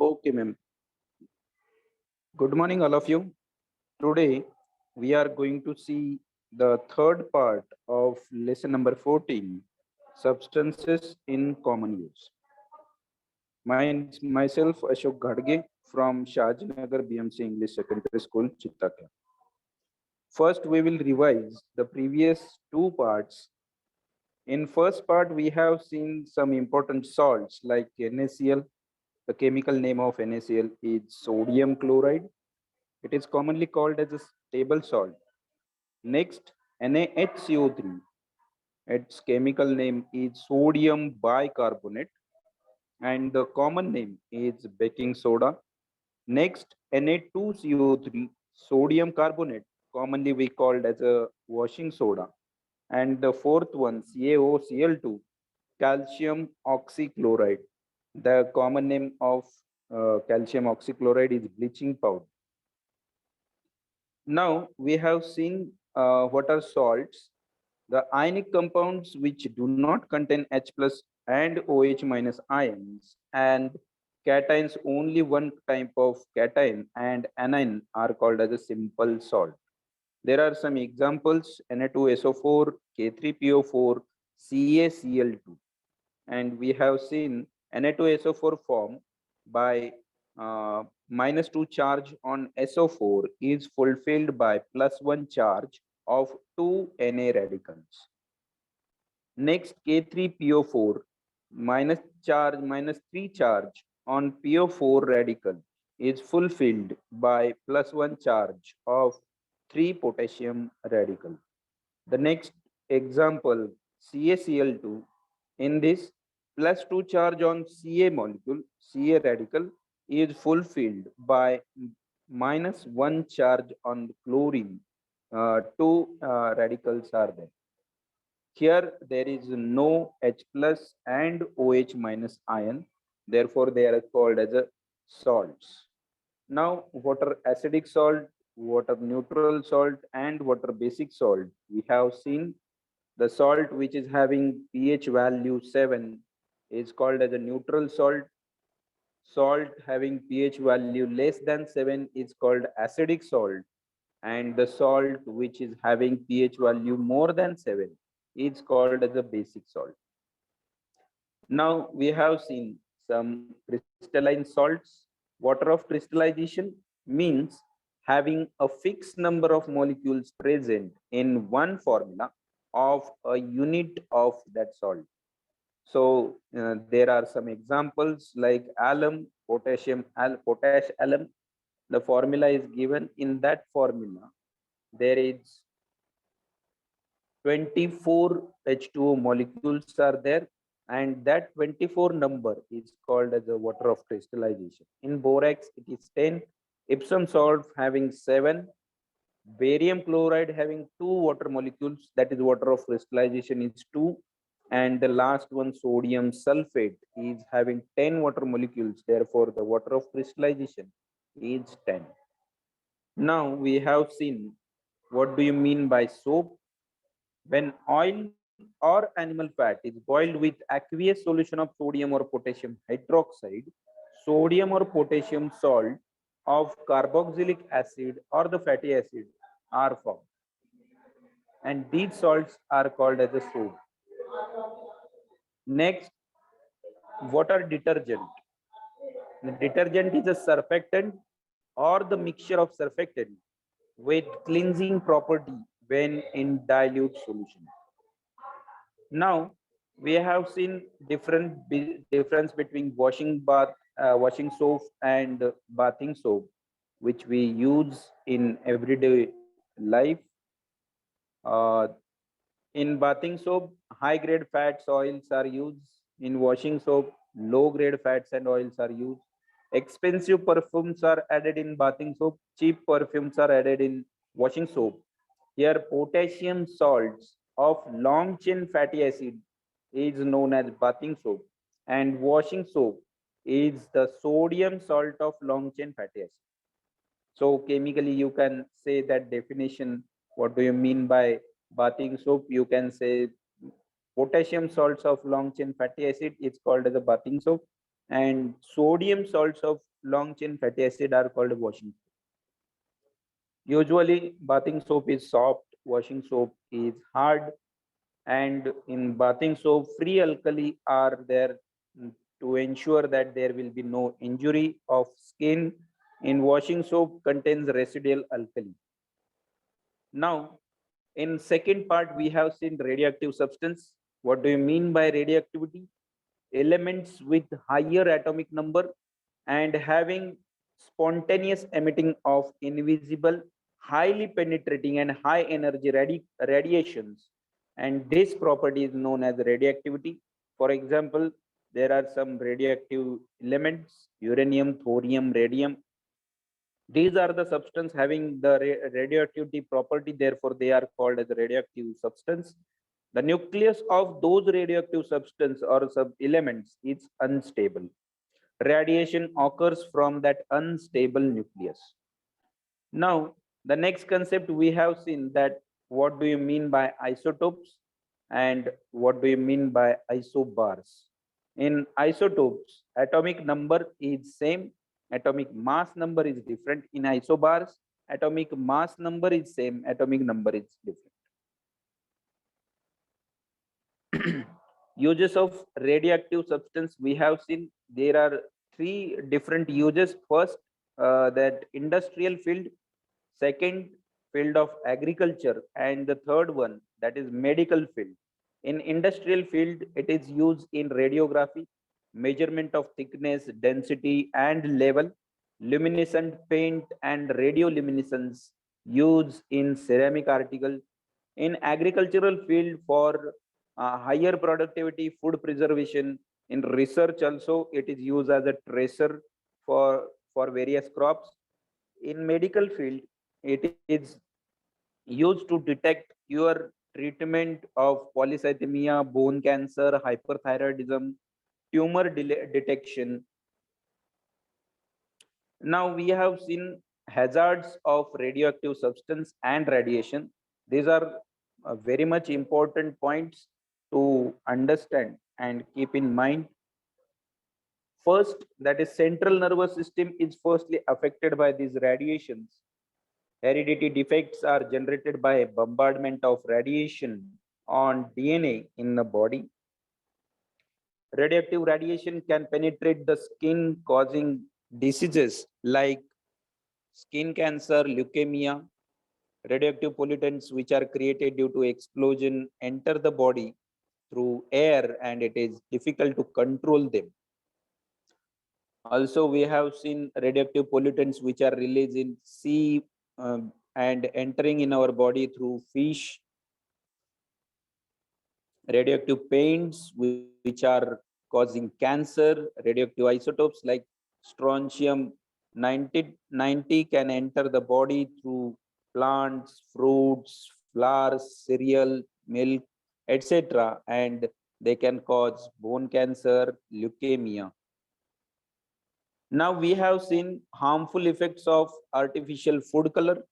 Okay, ma'am. Good morning, all of you. Today, we are going to see the third part of lesson number 14, Substances in Common Use. Myself, Ashok Ghadge from Shahjinagar BMC English Secondary School, Chittaka. First, we will revise the previous two parts. In first part, we have seen some important salts like NaCl. The chemical name of NaCl is sodium chloride. It is commonly called as a stable salt. Next, NaHCO3. Its chemical name is sodium bicarbonate and the common name is baking soda. Next, Na2CO3, sodium carbonate, commonly we called as a washing soda. And the fourth one, CaOCl2, calcium oxychloride. The common name of calcium oxychloride is bleaching powder. Now we have seen what are salts. The ionic compounds which do not contain H plus and OH minus ions, and cations, only one type of cation and anion are called as a simple salt. There are some examples: Na2SO4, K3PO4, CaCl2, and we have seen Na2SO4 form by -2 charge on SO4 is fulfilled by +1 charge of 2 Na radicals. Next, K3PO4 -3 charge on PO4 radical is fulfilled by +1 charge of 3 potassium radical. The next example, CaCl2, in this +2 charge on Ca molecule, Ca radical is fulfilled by -1 charge on chlorine. Two radicals are there. Here there is no H plus and OH minus ion. Therefore, they are called as a salts. Now, what are acidic salt, what are neutral salt, and what are basic salt? We have seen the salt which is having pH value 7 is called as a neutral salt. Salt having pH value less than 7 is called acidic salt. And the salt which is having pH value more than 7 is called as a basic salt. Now we have seen some crystalline salts. Water of crystallization means having a fixed number of molecules present in one formula of a unit of that salt. So there are some examples like alum, potash alum. The formula is given. In that formula, there is 24 H2O molecules are there, and that 24 number is called as the water of crystallization. In borax, it is 10, Epsom salt having 7, barium chloride having 2 water molecules, that is water of crystallization is 2, and the last one, sodium sulfate, is having 10 water molecules, therefore the water of crystallization is 10. Now we have seen what do you mean by soap. When oil or animal fat is boiled with aqueous solution of sodium or potassium hydroxide, sodium or potassium salt of carboxylic acid or the fatty acid are formed. And these salts are called as a soap. Next, what are detergent? The detergent is a surfactant or the mixture of surfactant with cleansing property when in dilute solution. Now we have seen difference between washing soap and bathing soap, which we use in everyday life. In bathing soap, high grade fats oils are used. In washing soap, low grade fats and oils are used. Expensive perfumes are added in bathing soap. Cheap perfumes are added in washing soap. Here, potassium salts of long chain fatty acid is known as bathing soap, and washing soap is the sodium salt of long chain fatty acid. So chemically, you can say that definition. What do you mean by bathing soap? You can say potassium salts of long chain fatty acid is called as a bathing soap, and sodium salts of long chain fatty acid are called washing. Usually bathing soap is soft, washing soap is hard, and in bathing soap free alkali are there to ensure that there will be no injury of skin. In washing soap contains residual alkali. Now in second part we have seen radioactive substance. What do you mean by radioactivity? Elements with higher atomic number and having spontaneous emitting of invisible, highly penetrating and high energy radiations, and this property is known as radioactivity. For example, there are some radioactive elements: uranium, thorium, radium. These are the substance having the radioactivity property, therefore they are called as radioactive substance. The nucleus of those radioactive substance or sub elements is unstable. Radiation occurs from that unstable nucleus. Now, the next concept we have seen that what do you mean by isotopes and what do you mean by isobars. In isotopes, atomic number is same, atomic mass number is different. In isobars, atomic mass number is same, atomic number is different. Uses of radioactive substance we have seen there are three different uses. First, that industrial field, second field of agriculture, and the third one that is medical field. In industrial field it is used in radiography, measurement of thickness, density and level, luminescent paint and radioluminescence used in ceramic article. In agricultural field for higher productivity, food preservation. In research also it is used as a tracer for various crops. In medical field it is used to detect your treatment of polycythemia, bone cancer, hyperthyroidism, tumor detection. Now we have seen hazards of radioactive substance and radiation. These are very much important points to understand and keep in mind. First, that is central nervous system is firstly affected by these radiations. Heredity defects are generated by bombardment of radiation on DNA in the body. Radioactive radiation can penetrate the skin, causing diseases like skin cancer, leukemia. Radioactive pollutants which are created due to explosion enter the body through air and it is difficult to control them. Also, we have seen radioactive pollutants which are released in sea and entering in our body through fish. Radioactive paints which are causing cancer. Radioactive isotopes like strontium 90 can enter the body through plants, fruits, flowers, cereal, milk, etc. And they can cause bone cancer, leukemia. Now we have seen harmful effects of artificial food color.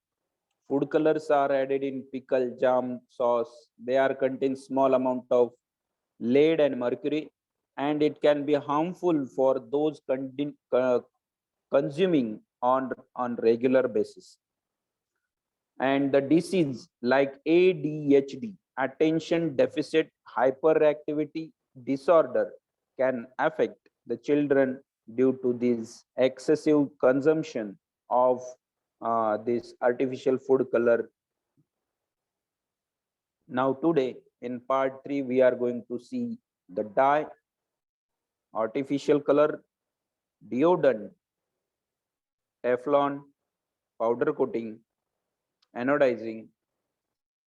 Food colors are added in pickle, jam, sauce. They are contain small amount of lead and mercury, and it can be harmful for those consuming on regular basis. And the disease like ADHD, attention deficit hyperactivity disorder, can affect the children due to this excessive consumption of this artificial food color. Now today in part 3 we are going to see the dye, artificial color, deodorant, Teflon, powder coating, anodizing,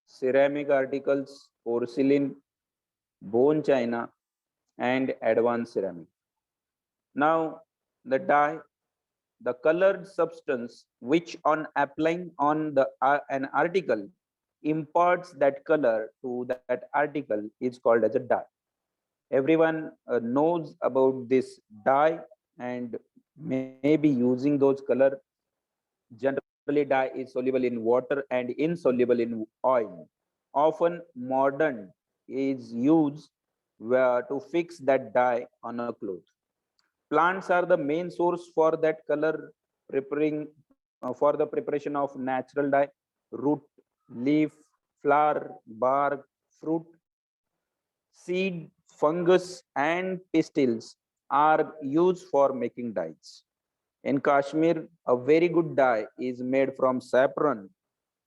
ceramic articles, porcelain, bone china, and advanced ceramic. Now the dye, the colored substance which on applying on the an article imparts that color to that article is called as a dye. Everyone knows about this dye and may be using those color. Generally dye is soluble in water and insoluble in oil. Often mordant is used to fix that dye on a cloth. Plants are the main source for that color preparing for the preparation of natural dye. Root, leaf, flower, bark, fruit, seed, fungus, and pistils are used for making dyes. In Kashmir, a very good dye is made from saffron,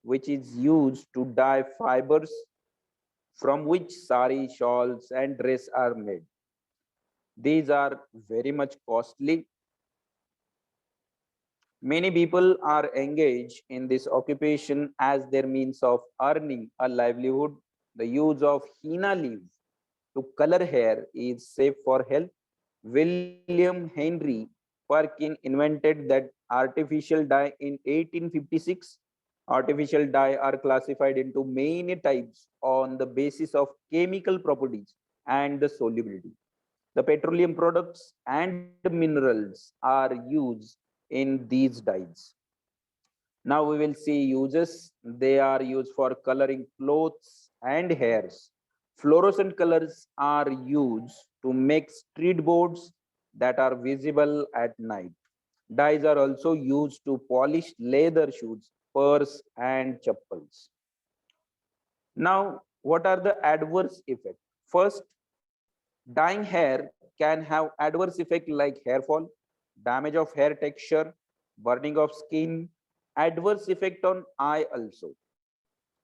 which is used to dye fibers from which sari, shawls, and dress are made. These are very much costly. Many people are engaged in this occupation as their means of earning a livelihood. The use of henna leaf to color hair is safe for health. William Henry Perkin invented that artificial dye in 1856. Artificial dye are classified into many types on the basis of chemical properties and the solubility. The petroleum products and minerals are used in these dyes. Now we will see uses. They are used for coloring clothes and hairs. Fluorescent colors are used to make street boards that are visible at night. Dyes are also used to polish leather shoes, purse, and chappals. Now, what are the adverse effects? First, dyeing hair can have adverse effects like hair fall, damage of hair texture, burning of skin, adverse effect on eye also.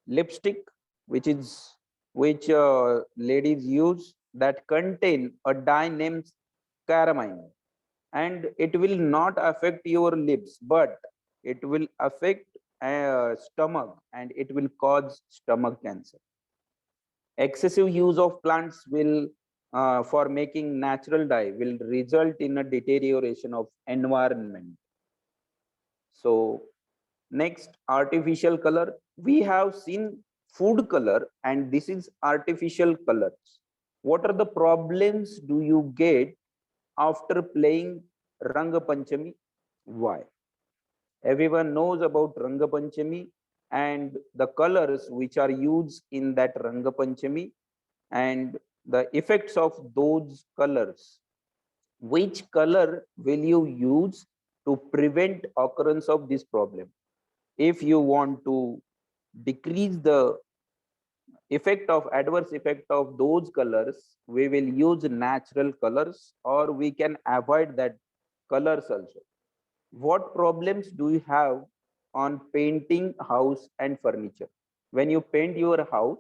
Lipstick, which is which ladies use that contain a dye named caramine, and it will not affect your lips, but it will affect stomach and it will cause stomach cancer. Excessive use of plants will for making natural dye will result in a deterioration of environment. So next, artificial color. We have seen food color and this is artificial colors. What are the problems do you get after playing Ranga Panchami? Why? Everyone knows about Ranga Panchami and the colors which are used in that Ranga Panchami and the effects of those colors. Which color will you use to prevent occurrence of this problem? If you want to decrease the effect of adverse effect of those colors, we will use natural colors or we can avoid that colors also. What problems do you have on painting house and furniture? When you paint your house,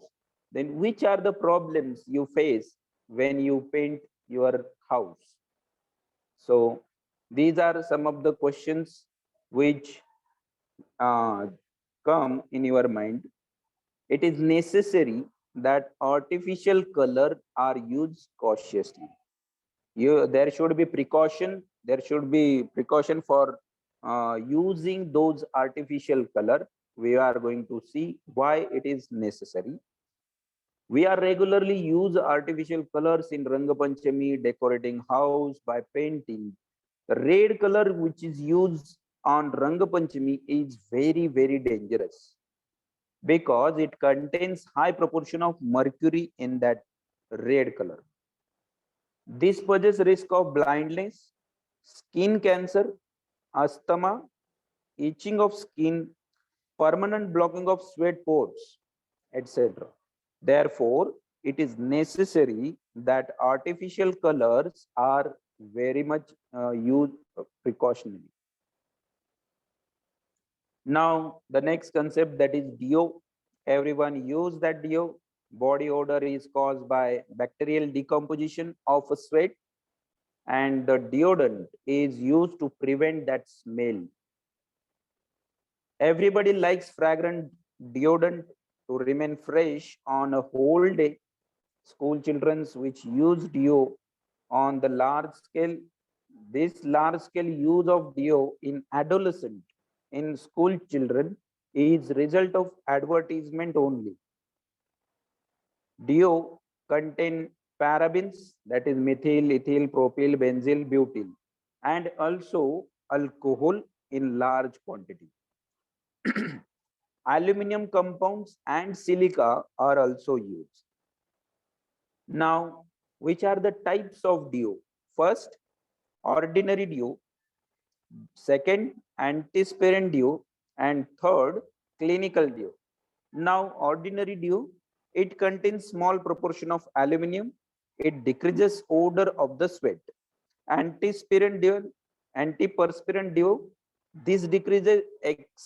then which are the problems you face when you paint your house? So these are some of the questions which uh, come in your mind. It is necessary that artificial color are used cautiously. There should be precaution. There should be precaution for using those artificial color. We are going to see why it is necessary. We are regularly use artificial colors in Ranga Panchami, decorating house by painting. The red color which is used on Ranga Panchami is very, very dangerous because it contains high proportion of mercury in that red color. This poses risk of blindness, skin cancer, asthma, itching of skin, permanent blocking of sweat pores, etc. Therefore, it is necessary that artificial colors are very much used precautionally. Now, the next concept, that is deo. Everyone use that deo. Body odor is caused by bacterial decomposition of a sweat, and the deodorant is used to prevent that smell. Everybody likes fragrant deodorant to remain fresh on a whole day. School children which use deo on the large scale, this large scale use of deo in adolescent in school children is result of advertisement only. Deo contain parabens, that is methyl, ethyl, propyl, benzyl, butyl, and also alcohol in large quantity. Aluminum compounds and silica are also used. Now, which are the types of deo? First, ordinary DO, second antiperspirant DO, and third clinical DO. Now ordinary DO, it contains small proportion of aluminum. It decreases odor of the sweat. Antiperspirant DO, antiperspirant DO, this decreases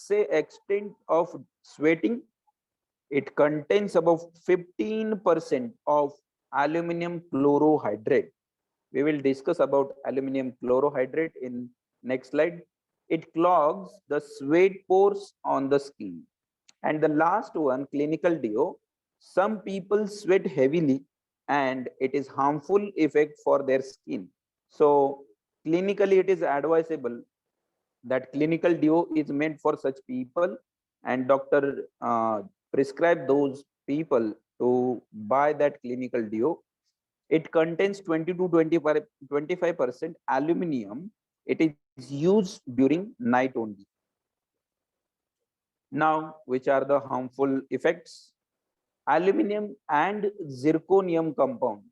extent of sweating. It contains about 15% of aluminum chlorohydrate. We will discuss about aluminum chlorohydrate in next slide. It clogs the sweat pores on the skin. And the last one, clinical DO, some people sweat heavily and it is harmful effect for their skin. So clinically it is advisable that clinical DO is meant for such people, and doctor prescribe those people to buy that clinical DO. It contains 20 to 25% aluminum. It is used during night only. Now, which are the harmful effects? Aluminum and zirconium compounds.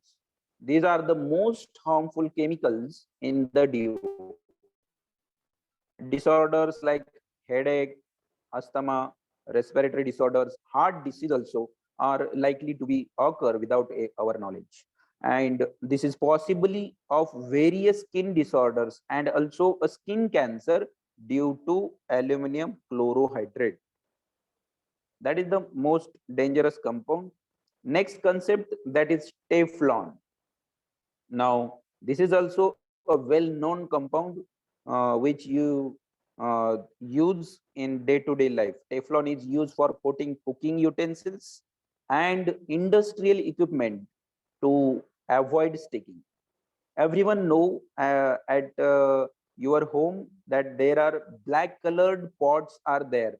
These are the most harmful chemicals in the DO. Disorders like headache, asthma, respiratory disorders, heart disease also are likely to be occur without our knowledge. And this is possibly of various skin disorders and also a skin cancer due to aluminum chlorohydrate. That is the most dangerous compound. Next concept, that is Teflon. Now, this is also a well-known compound which you use in day-to-day life. Teflon is used for coating cooking utensils and industrial equipment to avoid sticking. Everyone know at your home that there are black colored pots are there.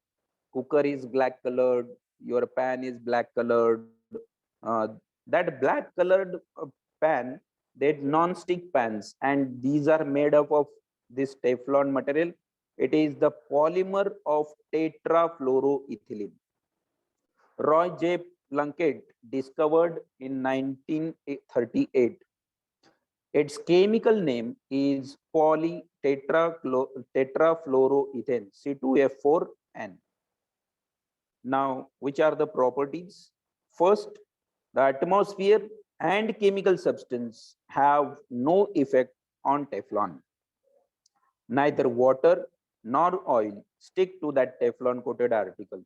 Cooker is black colored, your pan is black colored. That black colored pan, they non-stick pans, and these are made up of this Teflon material. It is the polymer of tetrafluoroethylene. Roy J. Plunkett discovered in 1938. Its chemical name is polytetrafluoroethane, C2F4N. Now, which are the properties? First, the atmosphere and chemical substance have no effect on Teflon. Neither water nor oil stick to that Teflon coated article.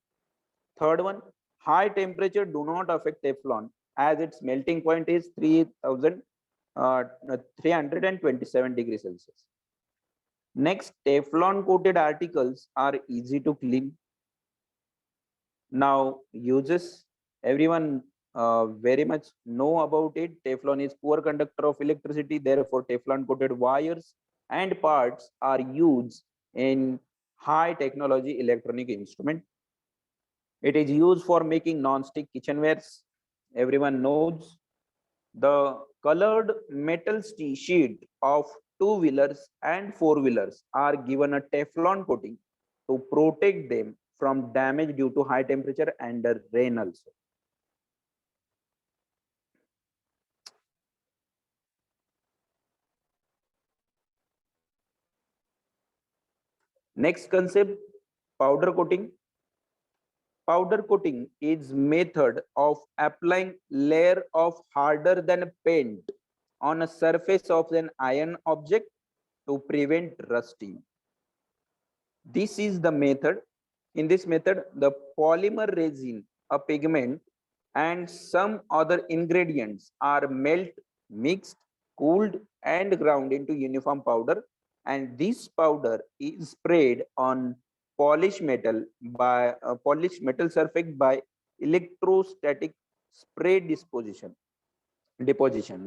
Third one, high temperature do not affect Teflon as its melting point is 327 degrees Celsius. Next, Teflon coated articles are easy to clean. Now, uses, everyone very much know about it. Teflon is poor conductor of electricity, therefore Teflon coated wires and parts are used in high technology electronic instrument. It is used for making non-stick kitchenwares. Everyone knows. The colored metal sheet of two-wheelers and four-wheelers are given a Teflon coating to protect them from damage due to high temperature and rain also. Next concept, powder coating. Powder coating is method of applying layer of harder than paint on a surface of an iron object to prevent rusting. This is the method. In this method, the polymer resin, a pigment, and some other ingredients are mixed, cooled, and ground into uniform powder. And this powder is sprayed on polished metal surface by electrostatic spray deposition,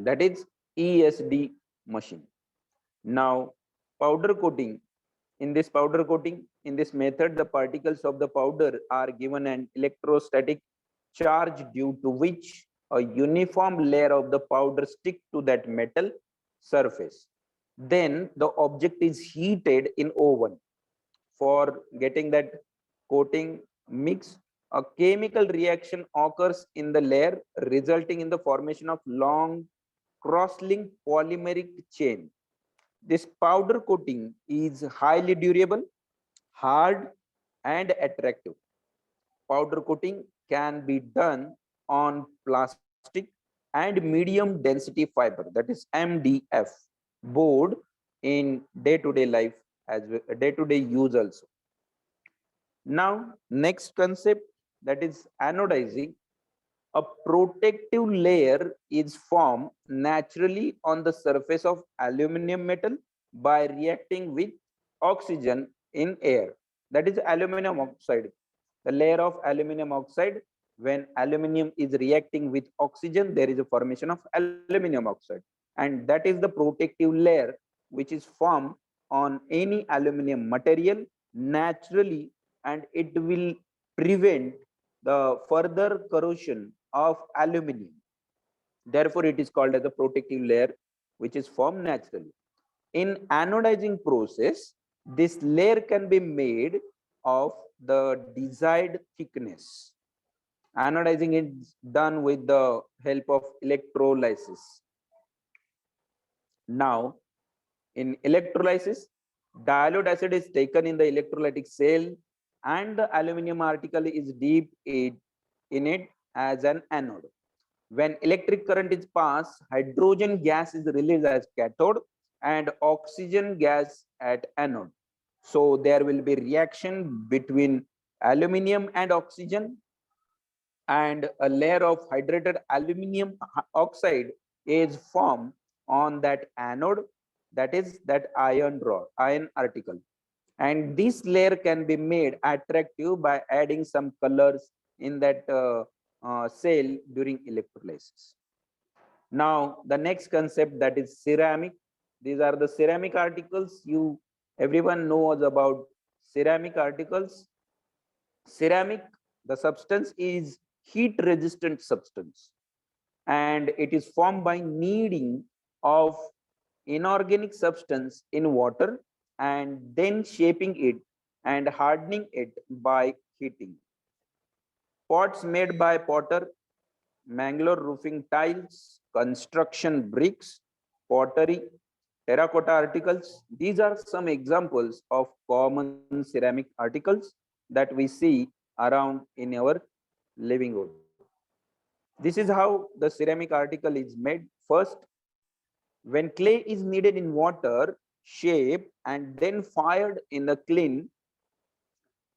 that is ESD machine. Now, powder coating. In this powder coating, in this method, the particles of the powder are given an electrostatic charge due to which a uniform layer of the powder stick to that metal surface. Then the object is heated in oven for getting that coating mix. A chemical reaction occurs in the layer, resulting in the formation of long cross-linked polymeric chain. This powder coating is highly durable, hard, and attractive. Powder coating can be done on plastic and medium density fiber, that is MDF, board in day-to-day life as well, day-to-day use also. Now, next concept, that is anodizing. A protective layer is formed naturally on the surface of aluminum metal by reacting with oxygen in air. That is aluminum oxide. The layer of aluminum oxide, when aluminum is reacting with oxygen, there is a formation of aluminum oxide. And that is the protective layer which is formed on any aluminum material naturally, and it will prevent the further corrosion of aluminum. Therefore, it is called as a protective layer which is formed naturally. In anodizing process, this layer can be made of the desired thickness. Anodizing is done with the help of electrolysis. Now, in electrolysis, dilute acid is taken in the electrolytic cell and the aluminum particle is deep in it as an anode. When electric current is passed, hydrogen gas is released as cathode and oxygen gas at anode. So there will be reaction between aluminum and oxygen, and a layer of hydrated aluminum oxide is formed on that anode, that is that iron article. And this layer can be made attractive by adding some colors in that cell during electrolysis. Now the next concept, that is ceramic. These are the ceramic articles. Everyone knows about ceramic articles. Ceramic, the substance is heat resistant substance, and it is formed by kneading of inorganic substance in water and then shaping it and hardening it by heating. Pots made by potter, Mangalore roofing tiles, construction bricks, pottery, terracotta articles. These are some examples of common ceramic articles that we see around in our living room. This is how the ceramic article is made. First, when clay is kneaded in water, shaped, and then fired in a kiln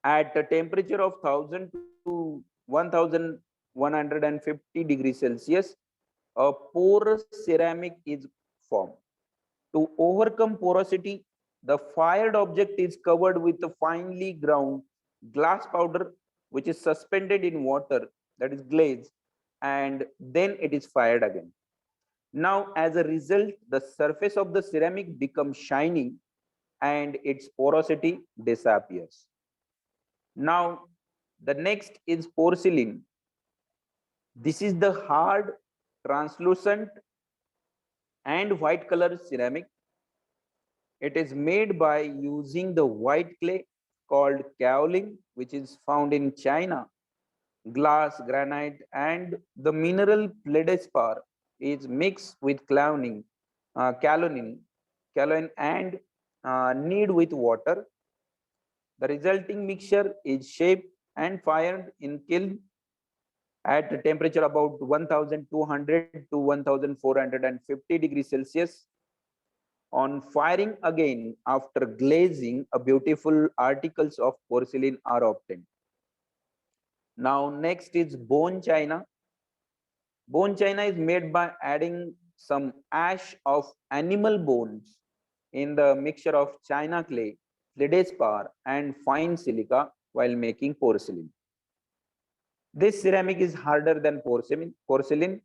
at a temperature of 1000 to 1150 degrees Celsius, a porous ceramic is formed. To overcome porosity, the fired object is covered with a finely ground glass powder, which is suspended in water, that is glaze, and then it is fired again. Now, as a result, the surface of the ceramic becomes shiny and its porosity disappears. Now, the next is porcelain. This is the hard, translucent, and white color ceramic. It is made by using the white clay called kaolin, which is found in China. Glass, granite, and the mineral feldspar is mixed with kaolin, and knead with water. The resulting mixture is shaped and fired in kiln at a temperature about 1200 to 1450 degrees Celsius. On firing again after glazing, a beautiful articles of porcelain are obtained. Now next is bone china. Bone china is made by adding some ash of animal bones in the mixture of china clay, feldspar, and fine silica while making porcelain. This ceramic is harder than porcelain.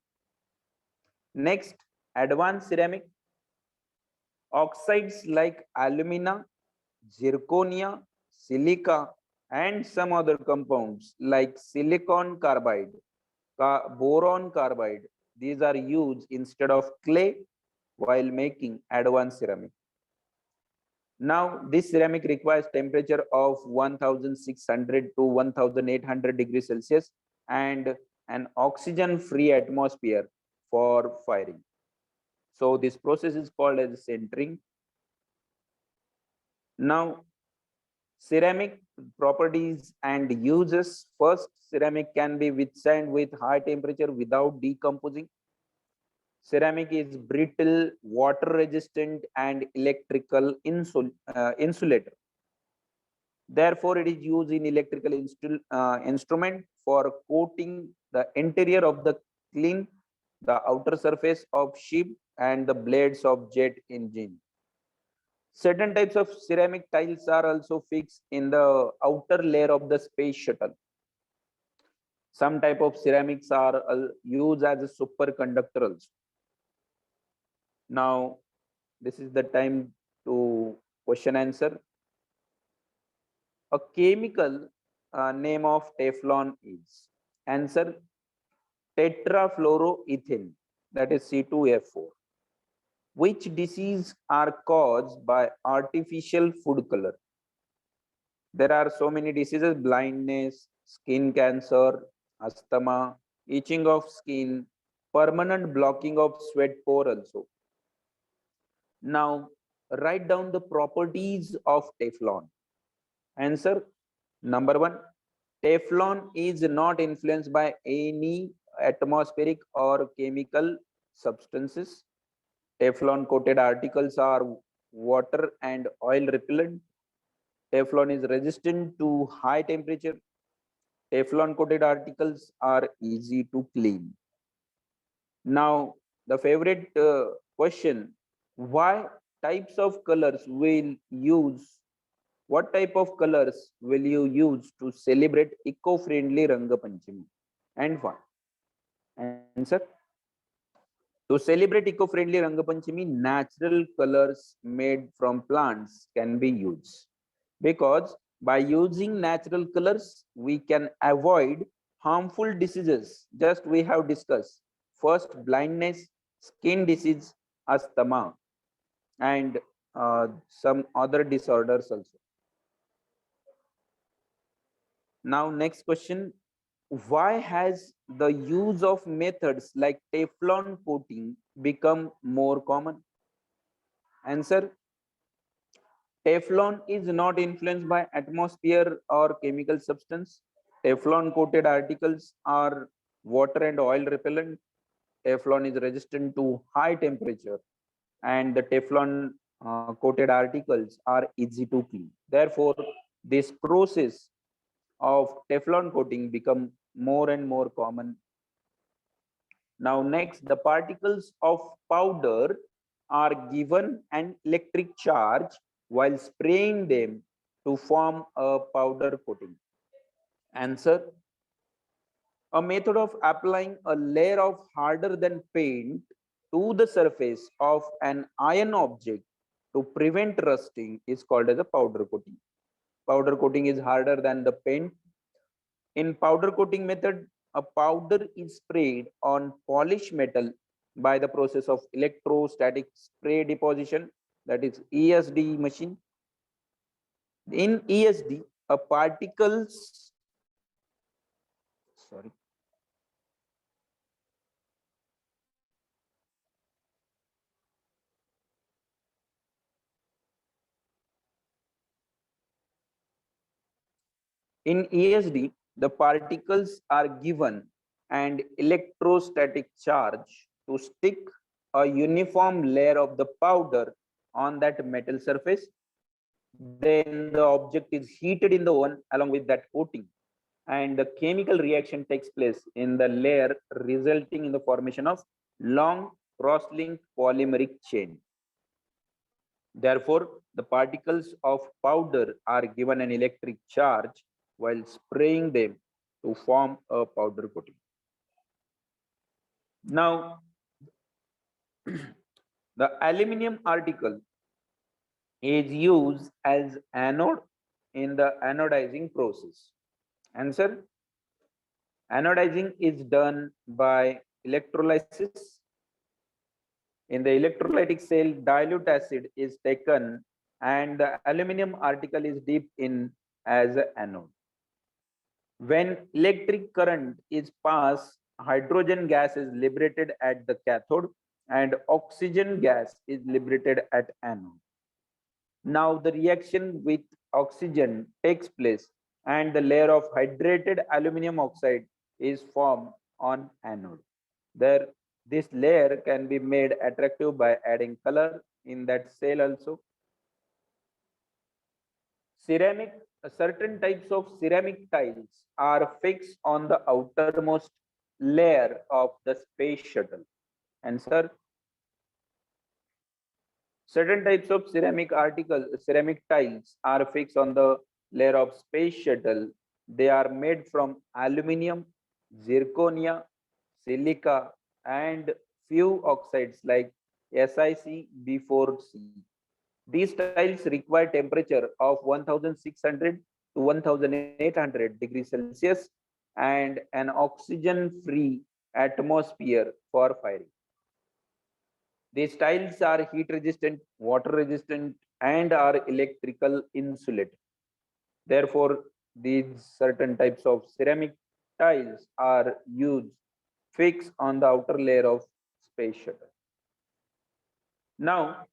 Next, advanced ceramic. Oxides like alumina, zirconia, silica, and some other compounds like silicon carbide, boron carbide. These are used instead of clay while making advanced ceramic. Now, this ceramic requires temperature of 1600 to 1800 degrees Celsius and an oxygen-free atmosphere for firing. So this process is called as sintering. Now, ceramic properties and uses. First, ceramic can be withstand with high temperature without decomposing. Ceramic is brittle, water resistant, and electrical insulator. Therefore, it is used in electrical instrument for coating the interior of the kiln, the outer surface of ship, and the blades of jet engine. Certain types of ceramic tiles are also fixed in the outer layer of the space shuttle. Some type of ceramics are used as a superconductor also. Now, this is the time to question answer. A chemical name of Teflon is answer tetrafluoroethane, that is C2F4. Which disease are caused by artificial food color? There are so many diseases: blindness, skin cancer, asthma, itching of skin, permanent blocking of sweat pore also. Now, write down the properties of Teflon. Answer number one, Teflon is not influenced by any atmospheric or chemical substances. Teflon coated articles are water and oil repellent. Teflon is resistant to high temperature. Teflon coated articles are easy to clean. Now, the favorite question, why types of colors will use, what type of colors will you use to celebrate eco-friendly Ranga Panchami and why? Answer, to celebrate eco-friendly Ranga Panchami, natural colors made from plants can be used, because by using natural colors, we can avoid harmful diseases. Just we have discussed. First, blindness, skin disease, asthma, and some other disorders also. Now, next question. Why has the use of methods like Teflon coating become more common? Answer, Teflon is not influenced by atmosphere or chemical substance. Teflon coated articles are water and oil repellent. Teflon is resistant to high temperature, and the Teflon coated articles are easy to clean. Therefore, this process of Teflon coating become more and more common. Now, next, the particles of powder are given an electric charge while spraying them to form a powder coating. Answer, a method of applying a layer of harder than paint to the surface of an iron object to prevent rusting is called as a powder coating. Powder coating is harder than the paint. In powder coating method, a powder is sprayed on polished metal by the process of electrostatic spray deposition, that is ESD machine. In ESD, a particles, sorry, in ESD, the particles are given an electrostatic charge to stick a uniform layer of the powder on that metal surface. Then the object is heated in the oven along with that coating, and the chemical reaction takes place in the layer, resulting in the formation of long cross-linked polymeric chain. Therefore, the particles of powder are given an electric charge while spraying them to form a powder coating. Now, the aluminum article is used as anode in the anodizing process. Answer, anodizing is done by electrolysis. In the electrolytic cell, dilute acid is taken and the aluminum article is dipped in as an anode. When electric current is passed, hydrogen gas is liberated at the cathode and oxygen gas is liberated at anode. Now the reaction with oxygen takes place and the layer of hydrated aluminum oxide is formed on anode. There, this layer can be made attractive by adding color in that cell also. Ceramic, certain types of ceramic tiles are fixed on the outermost layer of the space shuttle. Answer. Certain types of ceramic tiles are fixed on the layer of space shuttle. They are made from aluminum, zirconia, silica, and few oxides like SiC-B4C. These tiles require temperature of 1600 to 1800 degrees Celsius and an oxygen-free atmosphere for firing. These tiles are heat resistant, water resistant, and are electrical insulated. Therefore, these certain types of ceramic tiles are used fixed on the outer layer of space shuttle. Now,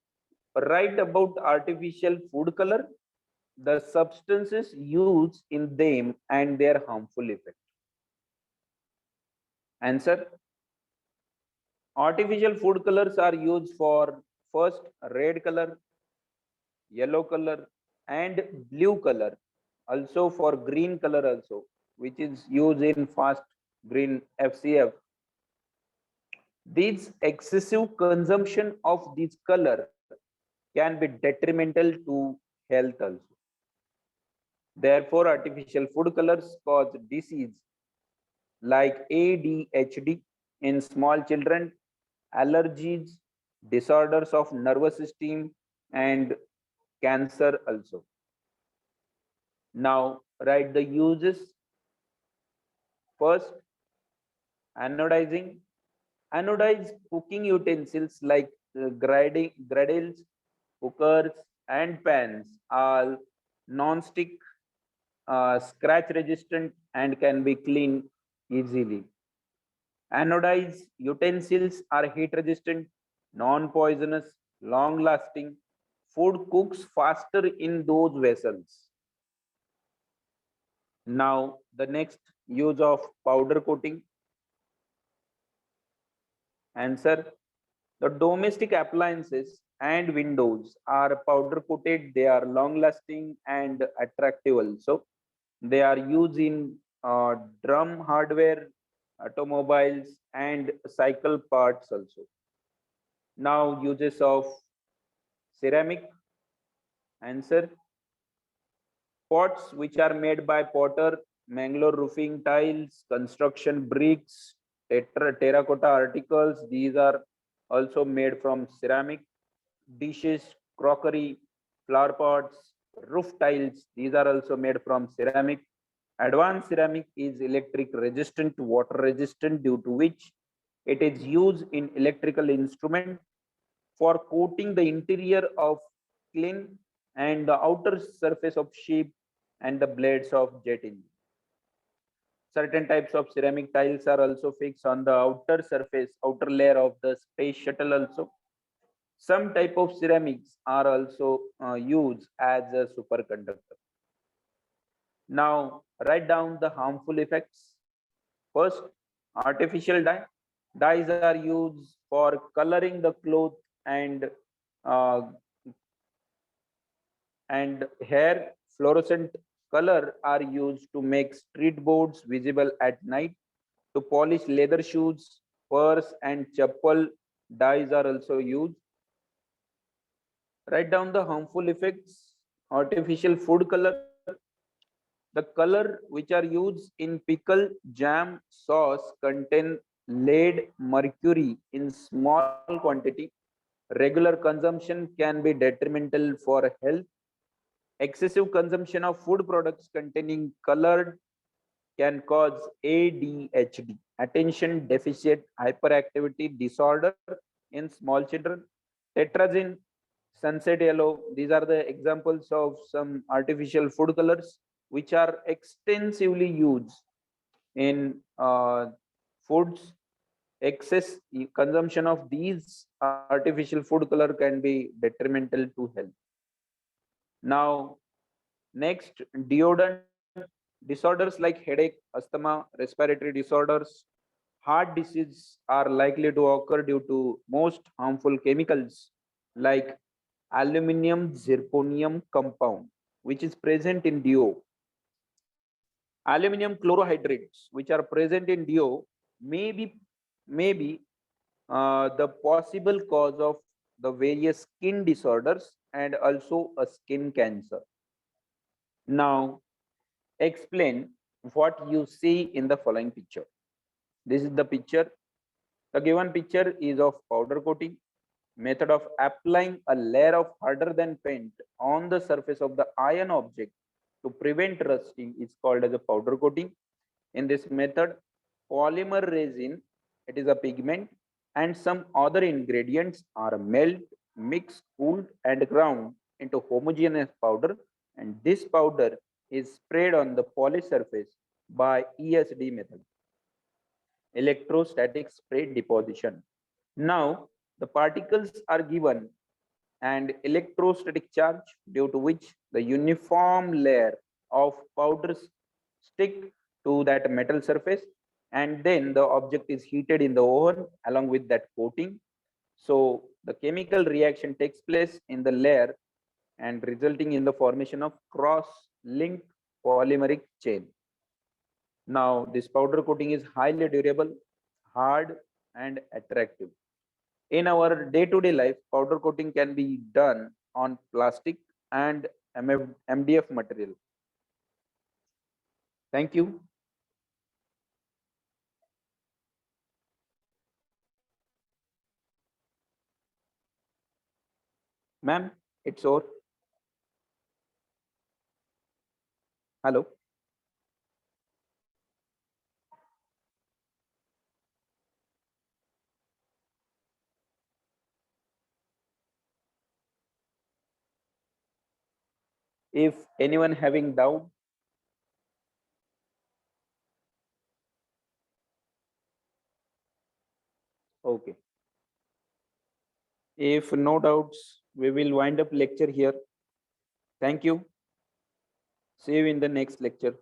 write about artificial food color, the substances used in them and their harmful effect. Answer. Artificial food colors are used for first red color, yellow color, and blue color. Also for green color also, which is used in fast green FCF. These excessive consumption of this color can be detrimental to health also. Therefore, artificial food colors cause disease like ADHD in small children, allergies, disorders of nervous system, and cancer also. Now, write the uses. First, anodizing. Anodize cooking utensils like griddles, cookers, and pans are non-stick, scratch resistant, and can be cleaned easily. Anodized utensils are heat resistant, non-poisonous, long-lasting. Food cooks faster in those vessels. Now, the next use of powder coating. Answer. The domestic appliances and windows are powder coated. They are long lasting and attractive also. They are used in drum hardware, automobiles, and cycle parts also. Now, uses of ceramic. Answer. Pots which are made by potter, Mangalore roofing tiles, construction bricks, terracotta articles. These are also made from ceramic. Dishes, crockery, flower pots, roof tiles. These are also made from ceramic. Advanced ceramic is electric resistant, water resistant, due to which it is used in electrical instrument for coating the interior of kiln and the outer surface of ship and the blades of jet engine. Certain types of ceramic tiles are also fixed on the outer surface, outer layer of the space shuttle also. Some type of ceramics are also used as a superconductor. Now, write down the harmful effects. First, artificial dye. Dyes are used for coloring the cloth and uh, and hair. Fluorescent color are used to make street boards visible at night. To polish leather shoes, purse, and chappal, dyes are also used. Write down the harmful effects. Artificial food color. The color which are used in pickle, jam, sauce contain lead, mercury in small quantity. Regular consumption can be detrimental for health. Excessive consumption of food products containing colored can cause ADHD, attention deficit hyperactivity disorder in small children. Tetrazine, sunset yellow, these are the examples of some artificial food colors which are extensively used in foods. Excess consumption of these artificial food color can be detrimental to health. Now, next, deodorant disorders like headache, asthma, respiratory disorders, heart disease are likely to occur due to most harmful chemicals like aluminum zirconium compound, which is present in deo. Aluminum chlorohydrates, which are present in deo, may be the possible cause of the various skin disorders and also a skin cancer. Now, explain what you see in the following picture. This is the picture. The given picture is of powder coating. Method of applying a layer of harder than paint on the surface of the iron object to prevent rusting is called as a powder coating. In this method, polymer resin, it is a pigment, and some other ingredients are melt, mixed, cooled, and ground into homogeneous powder, and this powder is sprayed on the polished surface by ESD method, electrostatic spray deposition. Now, the particles are given and electrostatic charge, due to which the uniform layer of powders stick to that metal surface, and then the object is heated in the oven along with that coating. So the chemical reaction takes place in the layer and resulting in the formation of cross-linked polymeric chain. Now this powder coating is highly durable, hard, and attractive. In our day-to-day life, powder coating can be done on plastic and MDF material. Thank you. Ma'am, it's over. Hello. If anyone having doubt, okay. If no doubts, we will wind up lecture here. Thank you. See you in the next lecture.